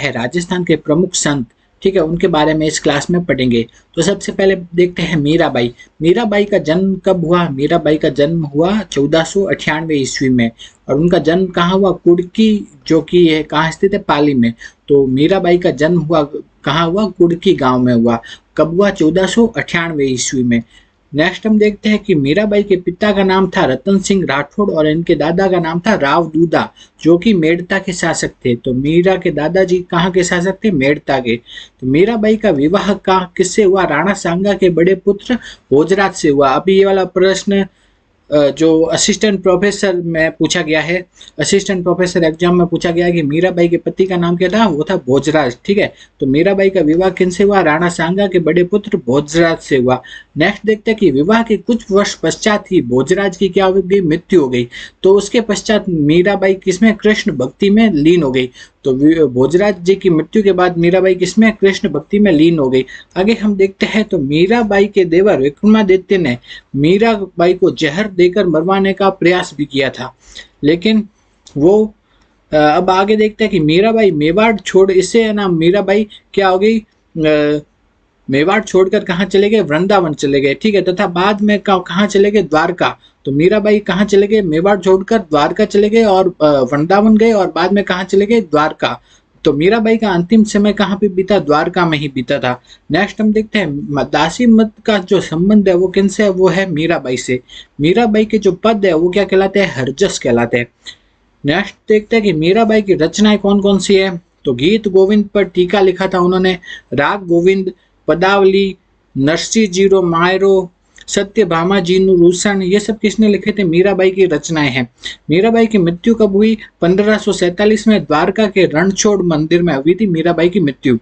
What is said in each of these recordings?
है राजस्थान के प्रमुख संत, ठीक है, उनके बारे में इस क्लास में पढ़ेंगे। तो सबसे पहले देखते हैं मीराबाई। मीराबाई का जन्म कब हुआ? मीराबाई का जन्म हुआ 1498 ईस्वी में, और उनका जन्म कहाँ हुआ? कुड़की, जो कि है कहाँ स्थित है? पाली में। तो मीराबाई का जन्म हुआ कहाँ हुआ? कुड़की गांव में हुआ। कब हुआ? 1498 ईस्वी में। नेक्स्ट हम देखते हैं कि मीराबाई के पिता का नाम था रतन सिंह राठौड़ और इनके दादा का नाम था राव दूधा, जो कि मेड़ता के शासक थे। तो मीरा के दादाजी कहाँ के शासक थे? मेड़ता के। तो मीराबाई का विवाह का किससे हुआ? राणा सांगा के बड़े पुत्र भोजराज से हुआ। अभी ये वाला प्रश्न जो असिस्टेंट प्रोफेसर में पूछा गया है, असिस्टेंट प्रोफेसर एग्जाम में पूछा गया है कि मीराबाई के पति का नाम क्या था? वो था भोजराज, ठीक है। तो मीराबाई का विवाह किनसे हुआ? राणा सांगा के बड़े पुत्र भोजराज से हुआ। नेक्स्ट देखते हैं कि विवाह के कुछ वर्ष पश्चात ही भोजराज की क्या हो गई? मृत्यु हो गई। तो उसके पश्चात मीराबाई किसमें? कृष्ण भक्ति में लीन हो गई। तो भोजराज जी की मृत्यु के बाद मीराबाई किसमें? कृष्ण भक्ति में लीन हो गई। आगे हम देखते हैं तो मीराबाई के देवर विक्रमादित्य ने मीराबाई को जहर देकर मरवाने का प्रयास भी किया था, लेकिन वो अब आगे देखते हैं कि मीराबाई मेवाड़ छोड़, इससे है ना मीराबाई क्या हो गई? मेवाड़ छोड़कर कहाँ चले गए? वृंदावन चले गए, ठीक है। तथा बाद में कहाँ चले गए? द्वारका। तो मीराबाई कहाँ चले गए? मेवाड़ छोड़कर द्वारका चले गए और वृंदावन गए, और बाद में कहाँ चले गए? द्वारका। तो मीराबाई का अंतिम समय कहाँ पे बीता? द्वारका में ही बीता था। नेक्स्ट हम देखते हैं दासी मत का जो संबंध है वो किनसे है? वो है मीराबाई से। मीराबाई के जो पद है वो क्या कहलाते हैं? हरजस कहलाते हैं। नेक्स्ट देखते हैं कि मीराबाई की रचनाएं कौन कौन सी है। तो गीत गोविंद पर टीका लिखा था उन्होंने, राग गोविंद, पदावली, नरसी जीरो मायरो, सत्यभामा जी नु रूसन, ये सब किसने लिखे थे? मीराबाई की रचनाएं हैं। मीराबाई की मृत्यु कब हुई? 1547 में द्वारका के रणछोड़ मंदिर में हुई थी मीराबाई की मृत्यु।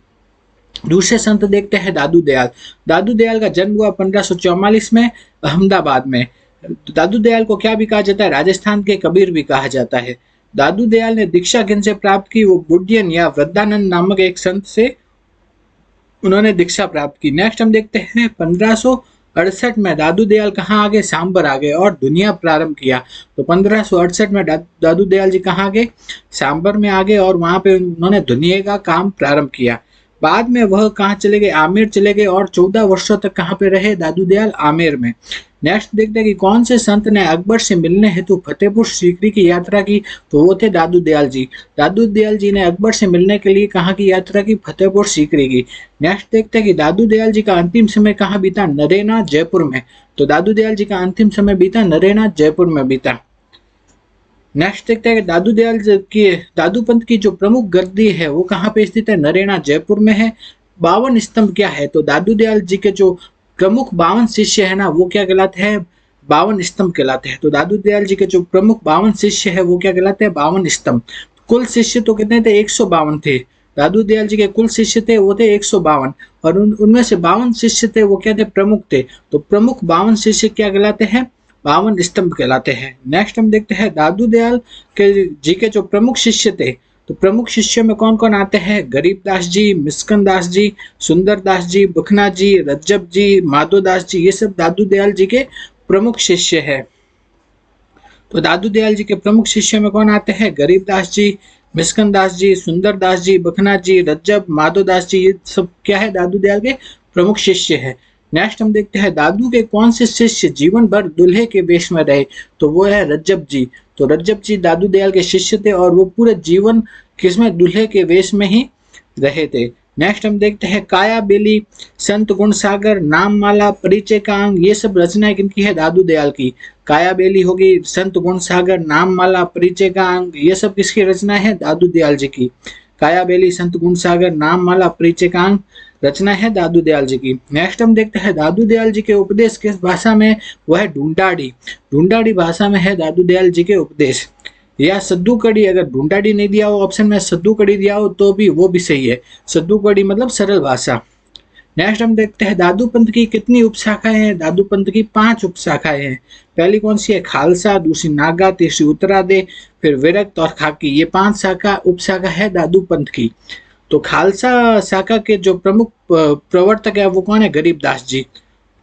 दूसरे संत देखते हैं दादू दयाल। दादू दयाल का जन्म हुआ 1544 में अहमदाबाद में। दादू दयाल को क्या भी कहा जाता है? राजस्थान के कबीर भी कहा जाता है। दादू दयाल ने दीक्षा किनसे प्राप्त की? वो बुड्डियन या वृद्धानंद नामक एक संत से उन्होंने दीक्षा प्राप्त की। नेक्स्ट हम देखते हैं 1568 में दादू दयाल कहाँ आ गए? सांबर आ गए और दुनिया प्रारंभ किया। तो 1568 में दादू दयाल जी कहाँ गए? सांबर में आ गए और वहां पे उन्होंने दुनिया का काम प्रारंभ किया। बाद में वह कहाँ चले गए? आमेर चले गए और 14 वर्षों तक कहाँ पे रहे दादू दयाल? आमेर में। नेक्स्ट देखते हैं कि कौन से संत ने अकबर से मिलने हेतु फतेहपुर सीकरी की यात्रा की? तो वो थे दादू दयाल जी। दादू दयाल जी ने अकबर से मिलने के लिए कहाँ की यात्रा की? फतेहपुर सीकरी की। नेक्स्ट देखते हैं कि दादू दयाल जी का अंतिम समय कहाँ बीता? नरेना जयपुर में। तो दादू दयाल जी का अंतिम समय बीता नरेना जयपुर में बीता। नेक्स्ट देखते हैं कि दादू दयाल की दादू पंथ की जो प्रमुख गद्दी है वो कहाँ पे स्थित है? नरेना जयपुर में है। 52 स्तंभ क्या है? तो दादू दयाल जी के जो प्रमुख 52 शिष्य है ना वो क्या कहलाते हैं? 52 स्तंभ कहलाते हैं। तो दादू दयाल जी के जो प्रमुख 52 शिष्य है वो क्या कहलाते हैं? 52 स्तंभ। कुल शिष्य तो कितने थे? 152 थे। दादू दयाल जी के कुल शिष्य थे वो थे 152, और उनमें से 52 शिष्य थे वो क्या थे? प्रमुख थे। तो प्रमुख 52 शिष्य क्या कहलाते हैं? 52 स्तंभ कहलाते हैं। नेक्स्ट हम देखते हैं दादू दयाल के जी के जो प्रमुख शिष्य थे, तो प्रमुख शिष्यों में कौन कौन आते हैं? गरीबदास जी, मिस्कन दास जी, सुंदर दास जी, बुखना जी, रज्जब जी, माधो दास जी, ये सब दादू दयाल जी के प्रमुख शिष्य है। तो दादू दयाल जी के प्रमुख शिष्यों में कौन आते हैं? गरीबदास जी, मिस्कन दास जी, सुंदर दास जी, बखना जी, रज्जब, माधो दास जी, ये सब क्या है? दादू दयाल के प्रमुख शिष्य है। नेक्स्ट हम देखते हैं दादू के कौन से शिष्य जीवन भर दूल्हे के वेश में रहे? तो वो है रज्जब जी। तो रज्जब जी दादू दयाल के शिष्य थे और वो पूरे जीवन किसमें? दूल्हे के वेश में ही रहे थे। नेक्स्ट हम देखते हैं काया बेली, संत गुण सागर, नाममाला, परिचय का अंग, ये सब रचनाएं किनकी है? दादू दयाल की। काया बेली होगी, संत गुण सागर, नाममाला, परिचय का अंग, ये सब किसकी रचनाएं हैं? दादू दयाल जी की। काया बेली, संत गुण सागर, नाममाला, परिचय का अंग रचना है दादू दयाल जी की। नेक्स्ट हम देखते हैं दादू दयाल जी के उपदेश किस भाषा में? वह है ढूंढाड़ी। ढूंढाड़ी भाषा में है दादू दयाल जी के उपदेश। या सद्दू कड़ी, अगर ढूंढाड़ी नहीं दिया हो ऑप्शन में, सद्दू कड़ी दिया हो तो भी वो भी सही है। सद्दू कड़ी मतलब सरल भाषा। नेक्स्ट हम देखते हैं दादू पंथ की कितनी उपशाखाएं हैं? दादू पंथ की 5 उपशाखाएं हैं। पहली कौन सी है? खालसा, दूसरी नागा, तीसरी उत्तरादे, फिर विरक्त और खाकी, ये 5 शाखा उपशाखा है दादू पंथ की। तो खालसा शाखा के जो प्रमुख प्रवर्तक है वो कौन है? गरीबदास जी,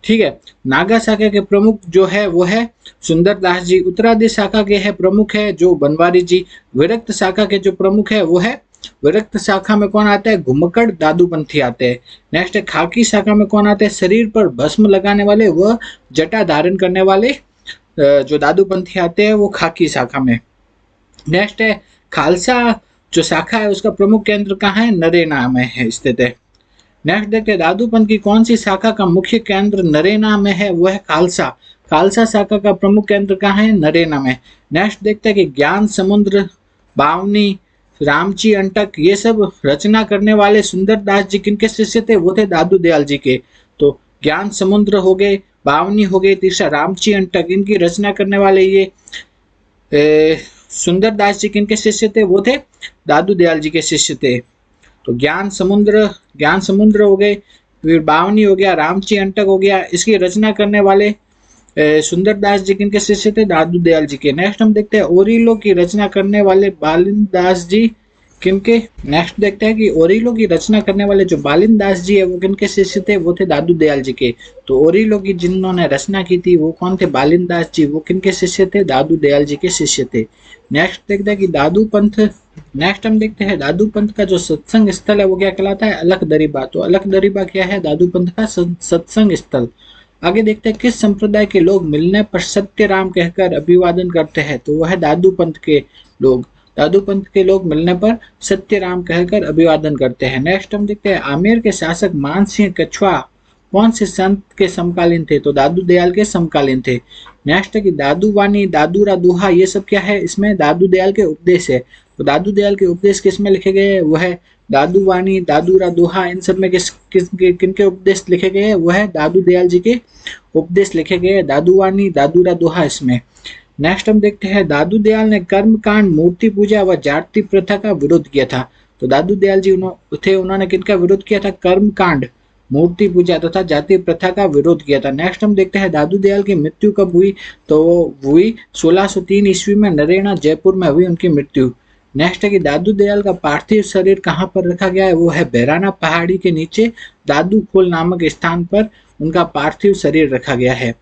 ठीक है। नागा शाखा के प्रमुख जो है वो है सुंदर दास जी। उत्तरादि शाखा के है प्रमुख है जो बनवारी जी। विरक्त शाखा के जो प्रमुख है वो है विरक्त शाखा में कौन आता है? घुमक्कड़ दादूपंथी आते हैं। नेक्स्ट है खाकी शाखा में कौन आते हैं? शरीर पर भस्म लगाने वाले व जटा धारण करने वाले जो दादूपंथी आते हैं वो खाकी शाखा में। नेक्स्ट है खालसा जो शाखा है उसका प्रमुख केंद्र कहाँ है? नरेना में है स्थित है। नेक्स्ट देखते हैं दादूपंथ की कौन सी शाखा का मुख्य केंद्र नरेना में है? वो है खालसा। खालसा शाखा का प्रमुख केंद्र कहाँ है? नरेना में। नेक्स्ट देखते हैं कि ज्ञान समुद्र, बावनी, रामची अंटक ये सब रचना करने वाले सुंदरदास जी किनके शिष्य थे? वो थे दादू दयाल जी के। तो ज्ञान समुद्र हो गए, बावनी हो गए, तीसरा रामची अंटक, इनकी रचना करने वाले ये सुंदरदास जी किनके शिष्य थे? वो थे दादू दयाल जी के शिष्य थे। तो ज्ञान समुद्र हो गए, फिर बावनी हो गया, रामची अंटक हो गया, इसकी रचना करने वाले सुंदरदास जी किनके शिष्य थे? दादू दयाल जी के। नेक्स्ट हम देखते हैं ओरिलो की रचना करने वाले बालिन दास जी किनके? नेक्स्ट देखते हैं कि ओरिलो की रचना करने वाले जो बालिन दास जी है वो किनके शिष्य थे? वो थे दादू दयाल जी के। तो ओरिलो की जिन्होंने रचना की थी वो कौन थे? बालिन दास जी। वो किनके शिष्य थे? दादू दयाल जी के शिष्य थे। नेक्स्ट देखते हैं कि दादू पंथ, नेक्स्ट हम देखते हैं दादू पंथ का जो सत्संग स्थल है वो क्या कहलाता है? अलख-दरीबा। तो अलख-दरीबा क्या है? दादू पंथ का सत्संग स्थल। आगे देखते हैं किस संप्रदाय के लोग मिलने पर सत्य राम कहकर अभिवादन करते हैं? तो वह है दादू पंथ के लोग। दादू पंथ के लोग मिलने पर सत्य राम कहकर अभिवादन करते हैं। नेक्स्ट हम देखते हैं आमेर के शासक मानसिंह कछवा कौन से संत के समकालीन थे? तो दादू दयाल के समकालीन थे। नेक्स्ट है कि दादू वाणी, दादूरा दोहा ये सब क्या है? इसमें दादू दयाल के उपदेश है। तो दादू दयाल के उपदेश किस में लिखे गए हैं? वो है दादू वाणी, दादूरा दोहा, इन सब में किनके उपदेश लिखे गए हैं? वो है दादू दयाल जी के उपदेश लिखे गए हैं। दादू वाणी, दादूरा दोहा इसमें। नेक्स्ट हम देखते हैं दादू दयाल ने कर्मकांड, मूर्ति पूजा व जाति प्रथा का विरोध किया था। तो दादू दयाल जी थे, उन्होंने किनका विरोध किया था? कर्मकांड, मूर्ति पूजा तथा जाति प्रथा का विरोध किया था। नेक्स्ट हम देखते हैं दादू दयाल की मृत्यु कब हुई? तो हुई 1603 ईस्वी में, नरेना जयपुर में हुई उनकी मृत्यु। नेक्स्ट है कि दादू दयाल का पार्थिव शरीर कहाँ पर रखा गया है? वो है बैराना पहाड़ी के नीचे दादू खोल नामक स्थान पर उनका पार्थिव शरीर रखा गया है।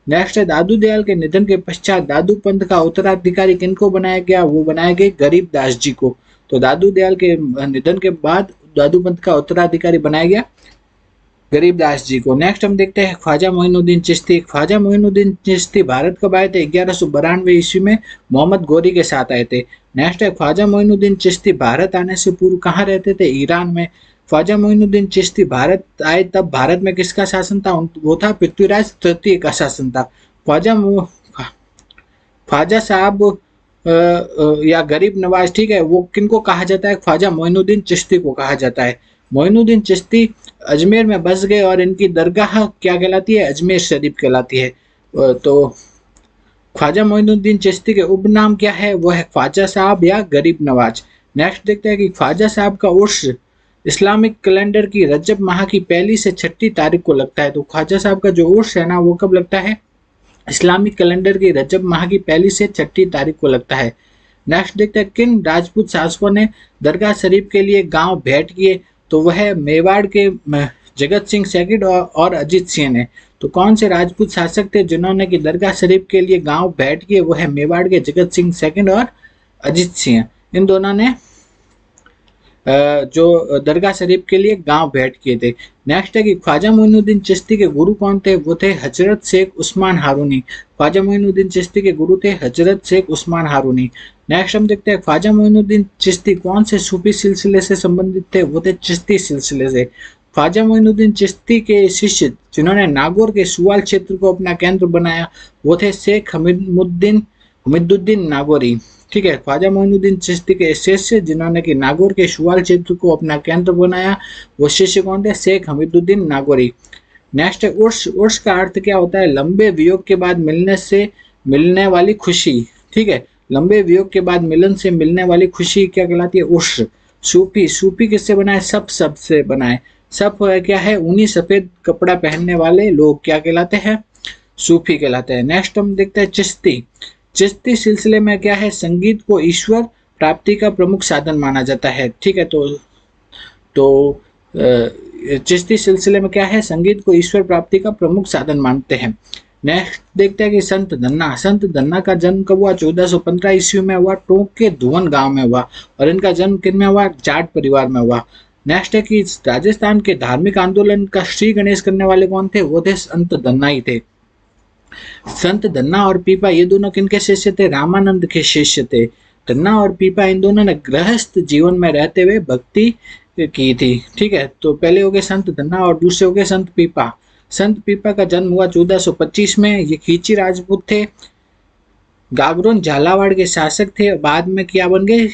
नेक्स्ट है दादू दयाल के निधन के पश्चात दादू पंथ का उत्तराधिकारी किनको बनाया गया? वो बनाया गया गरीब दास जी को। तो दादू दयाल के निधन के बाद दादू पंथ का उत्तराधिकारी बनाया गया गरीबदास जी को। नेक्स्ट हम देखते हैं ख्वाजा मोइनुद्दीन चिश्ती। ख्वाजा मोइनुद्दीन चिश्ती भारत कब आए थे? 1192 ईस्वी में मोहम्मद गौरी के साथ आए थे। नेक्स्ट है ख्वाजा मोइनुद्दीन चिश्ती भारत आने से पूर्व कहाँ रहते थे? ईरान में। ख्वाजा मोइनुद्दीन चिश्ती भारत आए तब भारत में किसका शासन था? वो था पृथ्वीराज तृतीय का शासन था। ख्वाजा साहब या गरीब नवाज, ठीक है, वो किनको कहा जाता है? ख्वाजा मोइनुद्दीन चिश्ती को कहा जाता है। मोइनुद्दीन चिश्ती अजमेर में बस गए और इनकी दरगाह क्या कहलाती है? अजमेर शरीफ कहलाती है। तो ख्वाजा मोइनुद्दीन चिश्ती के उपनाम क्या है? वो है ख्वाजा साहब या गरीब नवाज। नेक्स्ट देखते हैं कि ख्वाजा साहब का उर्स इस्लामिक कैलेंडर की रजब माह की 1 से 6 तारीख को लगता है। तो ख्वाजा साहब का जो उर्स है ना वो कब लगता है? इस्लामिक कैलेंडर की रजब माह की 1 से 6 तारीख को लगता है। नेक्स्ट देखते हैं किन राजपूत शासकों ने दरगाह शरीफ के लिए गांव भेंट किए? तो वह मेवाड़ के जगत सिंह सेकंड और अजीत सिंह ने। तो कौन से राजपूत शासक थे जिन्होंने कि दरगाह शरीफ के लिए गांव भेंट किए? वो है मेवाड़ के जगत सिंह सेकंड और अजीत सिंह। इन दोनों ने जो दरगाह शरीफ के लिए गांव भेंट किए थे। नेक्स्ट है कि ख्वाजा मोइनुद्दीन चिश्ती के गुरु कौन थे? वो थे हजरत शेख उस्मान हारूनी। ख्वाजा मोइनुद्दीन चिश्ती के गुरु थे हजरत शेख उस्मान हारूनी। नेक्स्ट हम देखते हैं ख्वाजा मोइनुद्दीन चिश्ती कौन से सूफी सिलसिले से संबंधित थे? वो थे चिश्ती सिलसिले से। ख्वाजा मोइनुद्दीन चिश्ती के शिष्य जिन्होंने नागौर के सुवाल क्षेत्र को अपना केंद्र बनाया वो थे शेख हमीदुद्दीन नागौरी। ठीक है, ख्वाजा मोइनुद्दीन चिश्ती के शिष्य जिन्होंने कि नागौर के सुवाल क्षेत्र को अपना केंद्र बनाया वो शिष्य कौन थे? शेख हमीदुद्दीन नागौरी। नेक्स्ट है उर्स। उर्स का अर्थ क्या होता है? लंबे वियोग के बाद मिलने से मिलने वाली खुशी। ठीक है, लंबे वियोग के बाद मिलन से मिलने वाली खुशी क्या कहलाती है? उर्स। सूफी। सूफी किससे बनाए? सब से बनाए। सब क्या है? ऊनी सफेद कपड़ा पहनने वाले लोग क्या कहलाते हैं? सूफी कहलाते हैं। नेक्स्ट हम देखते हैं चिश्ती। चिश्ती सिलसिले में क्या है? संगीत को ईश्वर प्राप्ति का प्रमुख साधन माना जाता है। ठीक है, तो चिश्ती सिलसिले में क्या है? संगीत को ईश्वर प्राप्ति का प्रमुख साधन मानते हैं। नेक्स्ट देखते हैं कि संत धन्ना का जन्म कब हुआ? 1415 ईस्वी में हुआ, टोंक के धुवन गांव में हुआ। और इनका जन्म किन में हुआ? जाट परिवार में हुआ। नेक्स्ट है कि राजस्थान के धार्मिक आंदोलन का श्री गणेश करने वाले कौन थे? वो थे संत धन्ना ही थे। संत धन्ना और पीपा ये दोनों किनके शिष्य थे? रामानंद के शिष्य थे। धन्ना और पीपा इन दोनों ने गृहस्थ जीवन में रहते हुए भक्ति की थी। ठीक है, तो पहले हो गए संत धन्ना और दूसरे हो गए संत पीपा। संत पीपा का जन्म हुआ 1425 में। ये खींची राजपूत थे, गागरोन झालावाड़ के शासक थे। बाद में क्या बन गए?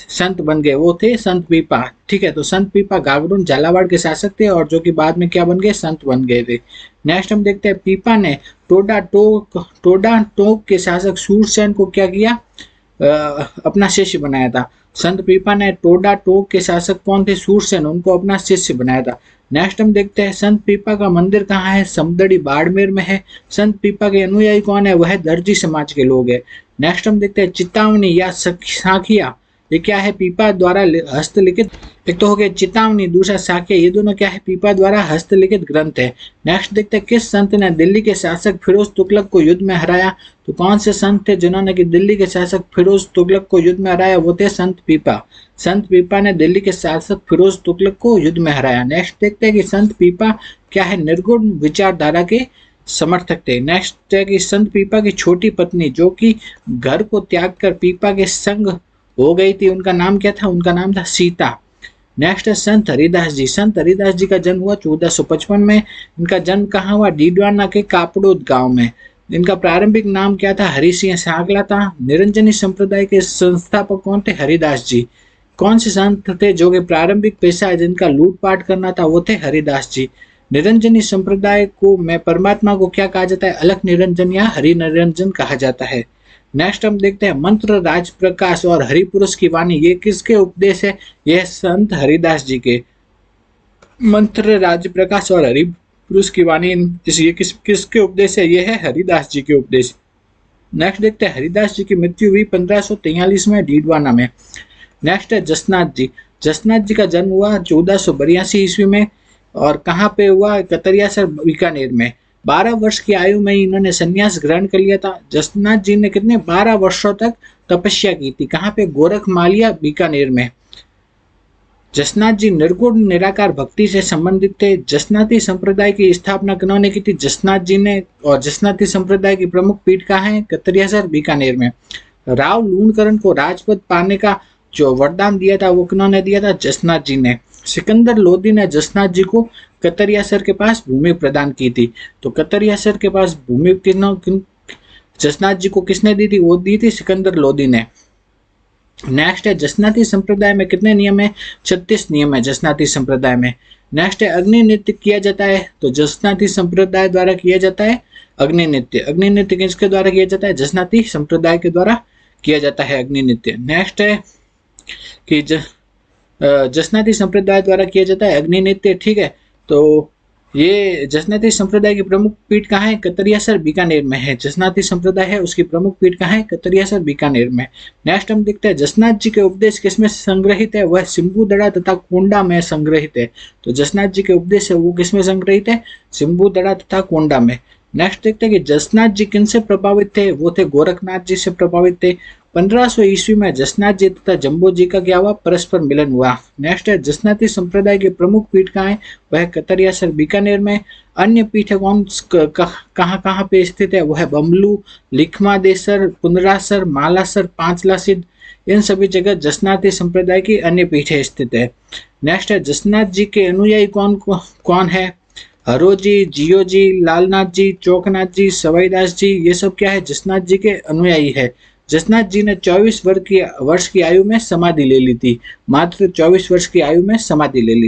संत बन गए, वो थे संत पीपा। ठीक है, तो संत पीपा गागरोन झालावाड़ के शासक थे और जो कि बाद में क्या बन गए? संत बन गए थे। नेक्स्ट हम देखते हैं पीपा ने टोडा टोक के शासक सूरसेन को क्या किया? अपना शिष्य बनाया था। संत पीपा ने टोडा टोक के शासक कौन थे? सूरसेन, उनको अपना शिष्य बनाया था। नेक्स्ट हम देखते हैं संत पीपा का मंदिर कहाँ है? समदड़ी बाड़मेर में है। संत पीपा के अनुयायी कौन है? वह दर्जी समाज के लोग हैं। नेक्स्ट हम देखते हैं चेतावनी या साखिया, ये क्या है? पीपा द्वारा हस्तलिखित, एक तो हो गया चेतावनी, दूसरा साखिया, ये दोनों क्या है? पीपा द्वारा हस्तलिखित ग्रंथ है। नेक्स्ट देखते हैं किस संत ने दिल्ली के शासक फिरोज तुगलक को युद्ध में हराया? तो कौन से संत थे जिन्होंने कि दिल्ली के शासक फिरोज तुगलक को युद्ध में हराया? वो थे संत पीपा। संत पीपा ने दिल्ली के शासक फिरोज तुगलक को युद्ध में हराया। नेक्स्ट देखते हैं कि संत पीपा क्या है? निर्गुण विचारधारा के समर्थक थे। नेक्स्ट है कि संत पीपा की छोटी पत्नी जो कि घर को त्याग कर पीपा के संग हो गई थी, उनका नाम क्या था? उनका नाम था सीता। नेक्स्ट है संत हरिदास जी। संत हरिदास जी का जन्म हुआ 1455 में। इनका जन्म कहाँ हुआ? डीडवाना के कापड़ोद गांव में। इनका प्रारंभिक नाम क्या था? हरि सिंह सांगला था। निरंजनी संप्रदाय के संस्थापक कौन थे? हरिदास जी। कौन से संत थे जो कि प्रारंभिक पेशा जिनका लूटपाट करना था? वो थे हरिदास जी। निरंजनी संप्रदाय को में परमात्मा को क्या कहा जाता है? अलख निरंजन या हरि निरंजन कहा जाता है। नेक्स्ट हम देखते हैं मंत्र राज प्रकाश और हरिपुरुष की वाणी, ये किसके उपदेश है? यह संत हरिदास जी के। मंत्र राज प्रकाश और हरिपुरुष की वाणी ये किसके उपदेश है? यह है हरिदास जी के उपदेश। नेक्स्ट देखते हैं हरिदास जी की मृत्यु हुई 1543 में डीडवाना में। नेक्स्ट है जसनाथ जी। जसनाथ जी का जन्म हुआ 1482 ईस्वी में और कहाँ पे हुआ? कतरियासर बीकानेर में। 12 वर्ष की आयु में इन्होंने संन्यास ग्रहण कर लिया था। जसनाथ जी ने कितने 12 वर्षों तक तपस्या की थी। कहाँ पे? गोरखमालिया बीकानेर में। जसनाथ जी निर्गुण निराकार भक्ति से संबंधित थे। जसनाती संप्रदाय की स्थापना किन्होंने की थी? जसनाथ जी ने। और जसनाती संप्रदाय की प्रमुख पीठ कहाँ है? कतरियासर बीकानेर में। राव लूणकरण को राजपद पाने का जो वरदान दिया था वो किन्होंने दिया था? जसनाथ जी ने। सिकंदर लोदी ने जसनाथ जी को कतरियासर के पास भूमि प्रदान की थी। तो कतरियासर के पास भूमि जसनाथ जी को किसने दी थी? वो दी थी सिकंदर लोदी ने। नेक्स्ट है जसनाती संप्रदाय में कितने नियम है? 36 नियम है जसनाती संप्रदाय में। नेक्स्ट है अग्नि नृत्य किया जाता है, तो जसनाती संप्रदाय द्वारा किया जाता है अग्नि नृत्य। अग्नि नृत्य किसके द्वारा किया जाता है? जसनाती संप्रदाय के द्वारा किया जाता है अग्नि नृत्य। नेक्स्ट है कि जसनाती संप्रदाय द्वारा किया जाता है अग्नि नृत्य। ठीक है, तो ये जसनाती संप्रदाय की प्रमुख पीठ कहाँ है? कतरियासर बीकानेर में है। जसनाती संप्रदाय है उसकी प्रमुख पीठ कहाँ है? कतरियासर बीकानेर में। नेक्स्ट हम देखते हैं जसनाथ जी के उपदेश किसमें संग्रहित है? वह सिम्बुदड़ा तथा कोंडा में संग्रहित है। तो जसनाथ जी के उपदेश है वो किसमें संग्रहित है? सिम्बुदड़ा तथा कोंडा में। नेक्स्ट देखते हैं कि जसनाथ जी किनसे प्रभावित थे? वो थे गोरखनाथ जी से प्रभावित थे। 1500 ईस्वी में जसनाथ जी तथा जम्बो जी का क्या हुआ? परस्पर मिलन हुआ। नेक्स्ट है जसनाती संप्रदाय के प्रमुख पीठ कहाँ है? वह कतरियासर बीकानेर में। अन्य पीठ कौन कहाँ पे स्थित है? वह बमलू, लिखमादेसर, पुनरासर, मालासर, पांचलासिद, इन सभी जगह जसनाती संप्रदाय की अन्य पीठें स्थित है। नेक्स्ट है जसनाथ जी के अनुयायी कौन है? हरो जी, जियो जी, लालनाथ जी, चौकनाथ जी, सवाईदास जी, ये सब क्या है? जसनाथ जी के अनुयायी है। जसनाथ जी ने 24 वर्ष की आयु में समाधि ले ली थी। मात्र 24 वर्ष की आयु में समाधि ले ली थी।